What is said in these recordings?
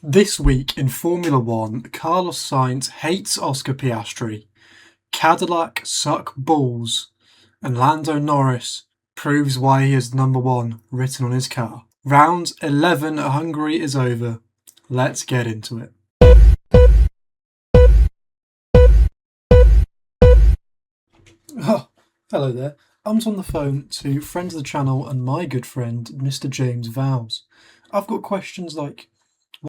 This week in Formula One, Carlos Sainz hates Oscar Piastri, Cadillac suck balls, and Lando Norris proves why he is number one written on his car. Round 11 at Hungary is over. Let's get into it. Oh, hello there. I'm on the phone to friends of the channel and my good friend, Mr. James Vowles. I've got questions like,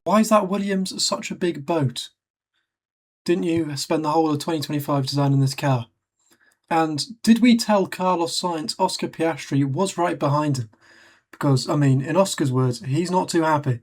why is that Williams such a big boat? Didn't you spend the whole of 2025 designing this car? And did we tell Carlos Sainz Oscar Piastri was right behind him? Because, I mean, in Oscar's words, he's not too happy.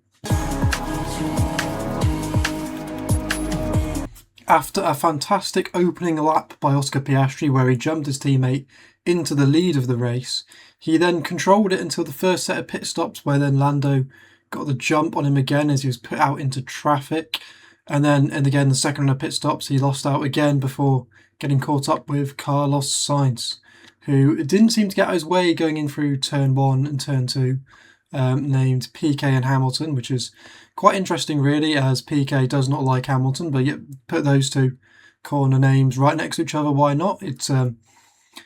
After a fantastic opening lap by Oscar Piastri where he jumped his teammate into the lead of the race, he then controlled it until the first set of pit stops where then Lando got the jump on him again as he was put out into traffic. And again, the second round of pit stops, he lost out again before getting caught up with Carlos Sainz, who didn't seem to get out his way going in through turn 1 and turn 2, named PK and Hamilton, which is quite interesting really, as PK does not like Hamilton, but yet put those two corner names right next to each other, why not? It's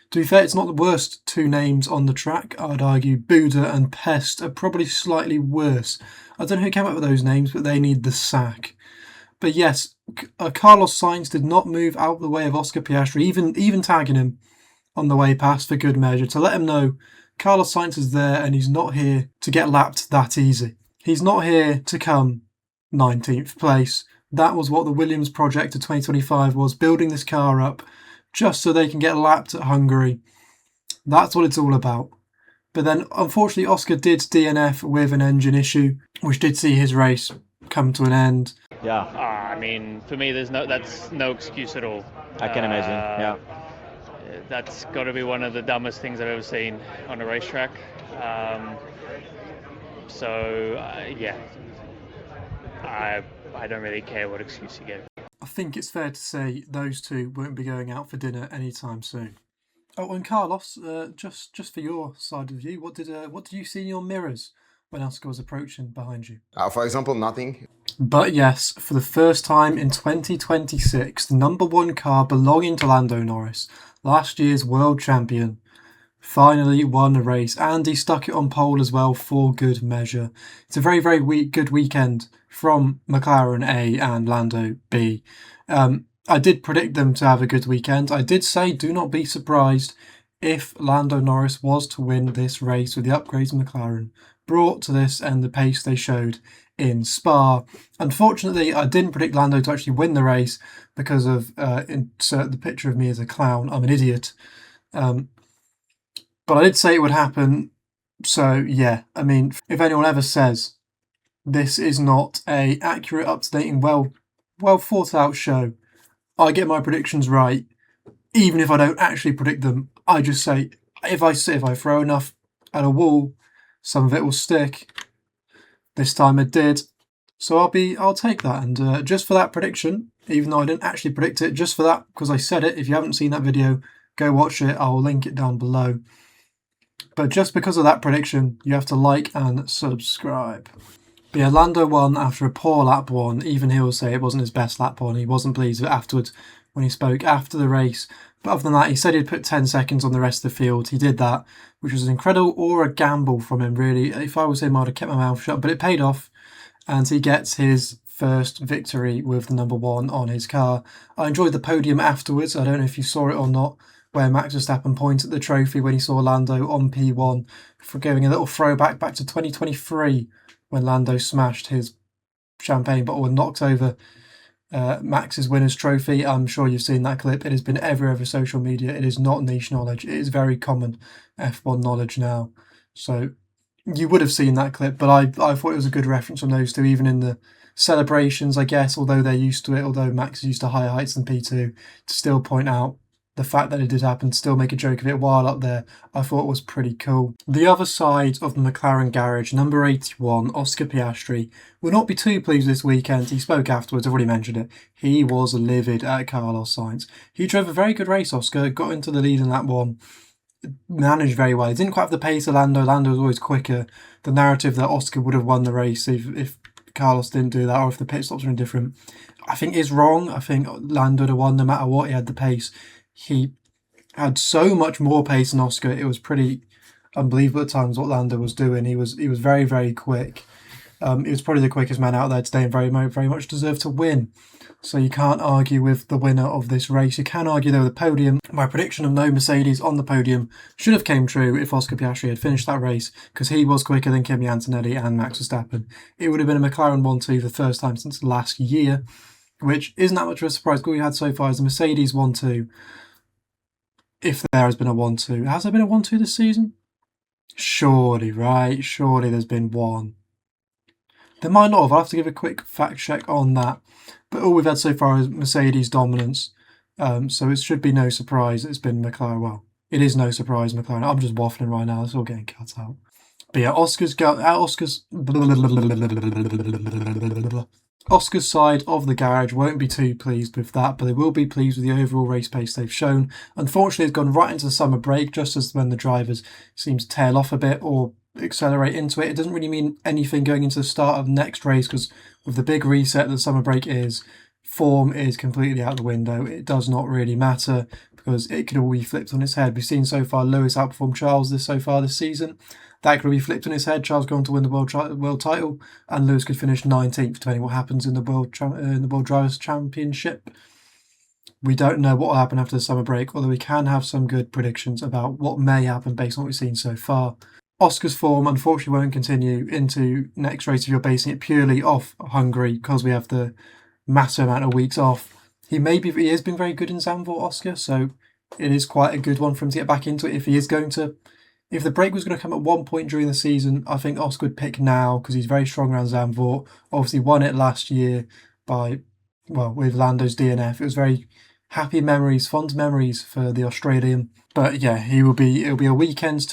to be fair, it's not the worst two names on the track. I'd argue Buda and Pest are probably slightly worse. I don't know who came up with those names, but they need the sack. But yes, Carlos Sainz did not move out of the way of Oscar Piastri, even tagging him on the way past for good measure, to let him know Carlos Sainz is there and he's not here to get lapped that easy. He's not here to come 19th place. That was what the Williams project of 2025 was, building this car up just so they can get lapped at Hungary. That's what it's all about. But then, unfortunately, Oscar did DNF with an engine issue, which did see his race come to an end. Yeah, I mean, for me, that's no excuse at all. I can imagine. Yeah, that's got to be one of the dumbest things I've ever seen on a racetrack. Yeah, I don't really care what excuse you give. I think it's fair to say those two won't be going out for dinner anytime soon. Oh, and Carlos, just for your side of the view, what did you see in your mirrors when Oscar was approaching behind you? For example, nothing. But yes, for the first time in 2026, the number one car belonging to Lando Norris, last year's world champion, finally won a race, and he stuck it on pole as well for good measure. It's a very, very good weekend from McLaren A and Lando B. I did predict them to have a good weekend. I did say do not be surprised if Lando Norris was to win this race with the upgrades McLaren brought to this and the pace they showed in Spa. Unfortunately, I didn't predict Lando to actually win the race because of insert the picture of me as a clown. I'm an idiot. But I did say it would happen. So yeah, I mean, if anyone ever says this is not a accurate, up-to-date and well thought out show, I get my predictions right. Even if I don't actually predict them, I just say if I throw enough at a wall, some of it will stick. This time it did. So I'll take that. And just for that prediction, even though I didn't actually predict it, just for that, because I said it, if you haven't seen that video, go watch it. I'll link it down below. But just because of that prediction, you have to like and subscribe. But yeah, Lando won after a poor lap one. Even he'll say it wasn't his best lap one. He wasn't pleased with it afterwards when he spoke after the race. But other than that, he said he'd put 10 seconds on the rest of the field. He did that, which was an incredible or a gamble from him, really. If I was him, I'd have kept my mouth shut. But it paid off, and he gets his first victory with the number one on his car. I enjoyed the podium afterwards. I don't know if you saw it or not, where Max Verstappen pointed at the trophy when he saw Lando on P1, for giving a little throwback back to 2023 when Lando smashed his champagne bottle and knocked over Max's winner's trophy. I'm sure you've seen that clip. It has been everywhere over social media. It is not niche knowledge. It is very common F1 knowledge now. So you would have seen that clip, but I thought it was a good reference from those two, even in the celebrations, I guess, although they're used to it, although Max is used to higher heights than P2, to still point out the fact that it did happen, still make a joke of it while up there, I thought was pretty cool. The other side of the McLaren garage, number 81, Oscar Piastri, will not be too pleased this weekend. He spoke afterwards, I've already mentioned it. He was livid at Carlos Sainz. He drove a very good race, Oscar, got into the lead in lap one, managed very well. He didn't quite have the pace of Lando. Lando was always quicker. The narrative that Oscar would have won the race if Carlos didn't do that or if the pit stops are indifferent, I think is wrong. I think Lando would have won no matter what. He had the pace. He had so much more pace than Oscar. It was pretty unbelievable at times what Lando was doing. He was very, very quick. He was probably the quickest man out there today and very, very much deserved to win. So you can't argue with the winner of this race. You can argue though with the podium. My prediction of no Mercedes on the podium should have came true if Oscar Piastri had finished that race, because he was quicker than Kimi Antonelli and Max Verstappen. It would have been a McLaren 1-2 for the first time since last year, which isn't that much of a surprise. All we had so far is the Mercedes 1-2. If there has been a 1-2. Has there been a 1-2 this season? Surely, right? Surely there's been one. There might not have. I'll have to give a quick fact check on that. But all we've had so far is Mercedes dominance. So it should be no surprise it's been McLaren. Well, it is no surprise McLaren. I'm just waffling right now. It's all getting cut out. But yeah, Oscar's side of the garage won't be too pleased with that, but they will be pleased with the overall race pace they've shown. Unfortunately, it's gone right into the summer break, just as when the drivers seem to tail off a bit or accelerate into it. It doesn't really mean anything going into the start of next race, because with the big reset that the summer break is, form is completely out the window. It does not really matter because it could all be flipped on its head. We've seen so far Lewis outperform Charles this season. That could be flipped on its head. Charles going to win the world title, and Lewis could finish 19th, depending what happens in the World Drivers' Championship. We don't know what will happen after the summer break, although we can have some good predictions about what may happen based on what we've seen so far. Oscar's form unfortunately won't continue into next race if you're basing it purely off Hungary, because we have the massive amount of weeks off. He has been very good in Zandvoort, Oscar, so it is quite a good one for him to get back into it. If the break was going to come at one point during the season, I think Oscar would pick now, because he's very strong around Zandvoort. Obviously won it last year with Lando's DNF. It was very happy memories, fond memories for the Australian. But yeah, it'll be a weekend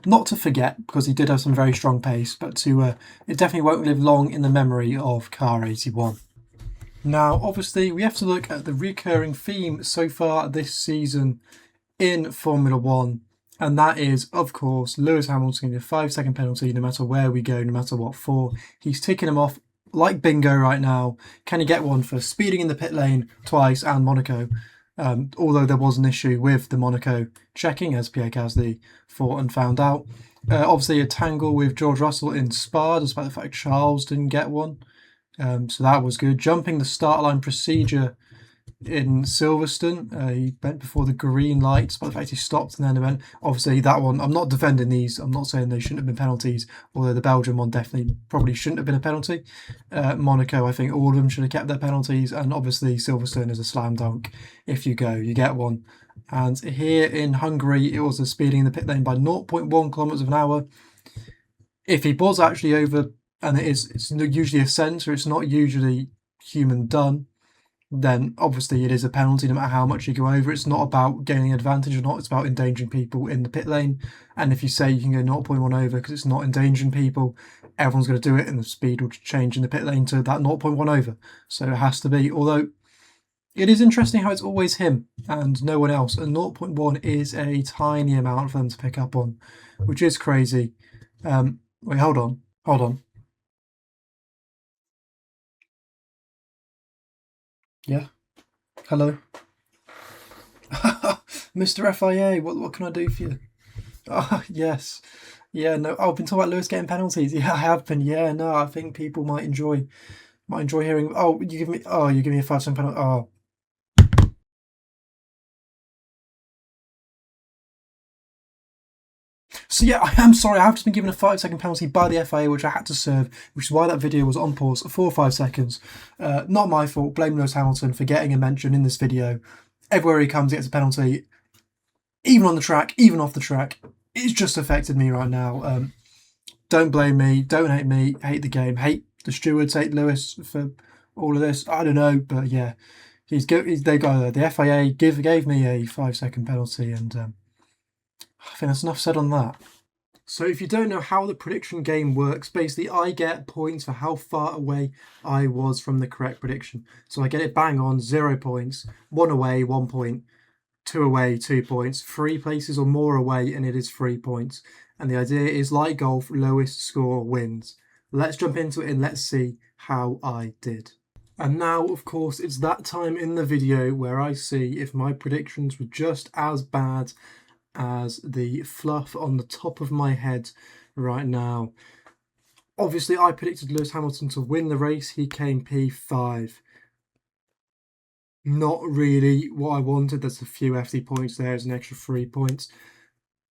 not to forget, because he did have some very strong pace, but it definitely won't live long in the memory of Car 81. Now, obviously, we have to look at the recurring theme so far this season in Formula One, and that is, of course, Lewis Hamilton getting a 5-second penalty no matter where we go, no matter what for. He's ticking them off like bingo right now. Can he get one for speeding in the pit lane twice and Monaco? Although there was an issue with the Monaco checking, as Pierre Gasly thought and found out. Obviously, a tangle with George Russell in Spa, despite the fact Charles didn't get one. So that was good. Jumping the start line procedure in Silverstone, he went before the green light, despite the fact he stopped and then went. Obviously, that one, I'm not defending these. I'm not saying they shouldn't have been penalties, although the Belgian one definitely probably shouldn't have been a penalty. Monaco, I think all of them should have kept their penalties, and obviously Silverstone is a slam dunk. If you go, you get one. And here in Hungary, it was a speeding in the pit lane by 0.1 kilometers an hour. If he was actually over, and it's usually a sensor, it's not usually human done, then obviously it is a penalty no matter how much you go over. It's not about gaining advantage or not, it's about endangering people in the pit lane. And if you say you can go 0.1 over because it's not endangering people, everyone's going to do it, and the speed will change in the pit lane to that 0.1 over. So it has to be, although it is interesting how it's always him and no one else, and 0.1 is a tiny amount for them to pick up on, which is crazy. Wait, hold on. Yeah. Hello. Mr. FIA, what can I do for you? Oh, yes. Yeah, no, I've been talking about Lewis getting penalties. Yeah, I have been. Yeah, no, I think people might enjoy hearing, you give me a 5-second penalty. Oh. So yeah, I am sorry, I have just been given a 5-second penalty by the FIA, which I had to serve, which is why that video was on pause for 5 seconds. Not my fault, blame Lewis Hamilton for getting a mention in this video. Everywhere he comes, he gets a penalty, even on the track, even off the track. It's just affected me right now. Don't blame me, don't hate me, hate the game, hate the stewards, hate Lewis for all of this. I don't know, but yeah, the FIA gave me a 5-second penalty, and I think that's enough said on that. So if you don't know how the prediction game works, basically I get points for how far away I was from the correct prediction. So I get it bang on, 0 points, 1 away, 1 point, 2 away, 2 points, 3 places or more away, and it is 3 points. And the idea is, like golf, lowest score wins. let's jump into it and let's see how I did. And now, of course, it's that time in the video where I see if my predictions were just as bad as the fluff on the top of my head right now. Obviously, I predicted Lewis Hamilton to win the race. He came P5. Not really what I wanted. There's a few FD points there. There's an extra 3 points.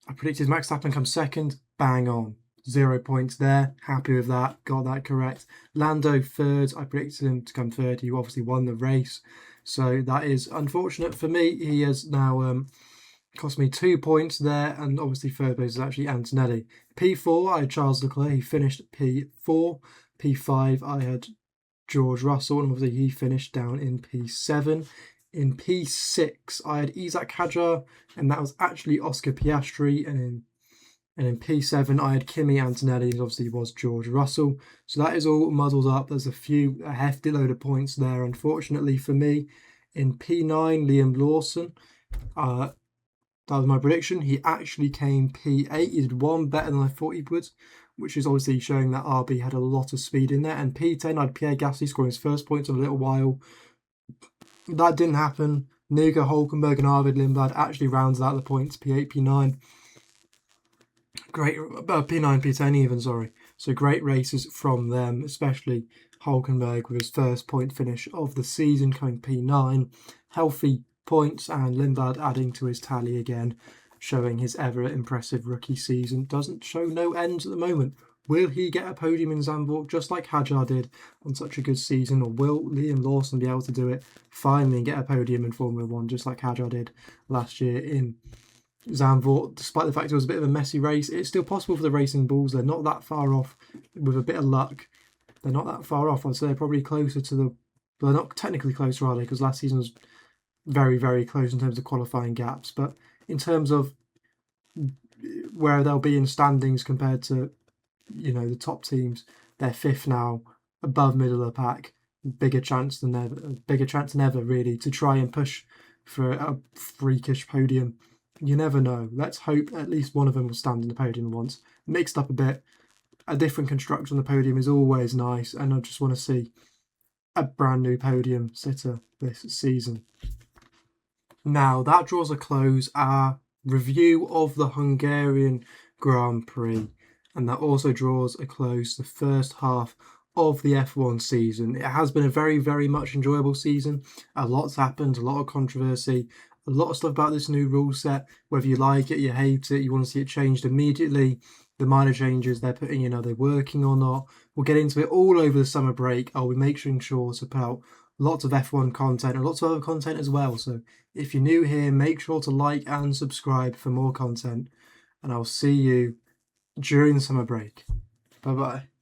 I predicted Max Verstappen come second. Bang on. 0 points there. Happy with that. Got that correct. Lando third. I predicted him to come third. He obviously won the race. So that is unfortunate for me. He has now cost me 2 points there. And obviously third place is actually Antonelli. P4, I had Charles Leclerc. He finished P4. P5, I had George Russell. And obviously he finished down in P7. In P6, I had Isaac Hadjar. And that was actually Oscar Piastri. And in P7, I had Kimi Antonelli, and obviously was George Russell. So that is all muddled up. There's a hefty load of points there, unfortunately for me. In P9, Liam Lawson. That was my prediction. He actually came P8. He did one better than I thought he would, which is obviously showing that RB had a lot of speed in there. And P10, I had Pierre Gasly scoring his first points in a little while. That didn't happen. Nico Hulkenberg and Arvid Lindblad actually rounds out the points, P8, P9. Great, P9, P10 even, sorry. So great races from them, especially Hulkenberg with his first point finish of the season coming P9. Healthy points, and Lindblad adding to his tally again, showing his ever impressive rookie season. Doesn't show no ends at the moment. Will he get a podium in Zandvoort just like Hadjar did on such a good season, or will Liam Lawson be able to do it finally and get a podium in Formula 1 just like Hadjar did last year in Zandvoort? Despite the fact it was a bit of a messy race, it's still possible for the Racing Bulls. They're not that far off with a bit of luck. They're not that far off. I'd say they're probably closer to the... Well, they're not technically closer, are they? Because last season was very, very close in terms of qualifying gaps. But in terms of where they'll be in standings compared to, you know, the top teams, they're fifth now, above middle of the pack. Bigger chance than ever, really, to try and push for a freakish podium. You never know. Let's hope at least one of them will stand in the podium once. Mixed up a bit. A different construction on the podium is always nice, and I just want to see a brand new podium sitter this season. Now, that draws a close our review of the Hungarian Grand Prix, and that also draws a close the first half of the F1 season. It has been a very, very much enjoyable season. A lot's happened, a lot of controversy, a lot of stuff about this new rule set. Whether you like it, you hate it, you want to see it changed immediately. The minor changes they're putting in, are they working or not? We'll get into it all over the summer break. I'll be making sure to put out lots of F1 content and lots of other content as well. So if you're new here, make sure to like and subscribe for more content. And I'll see you during the summer break. Bye-bye.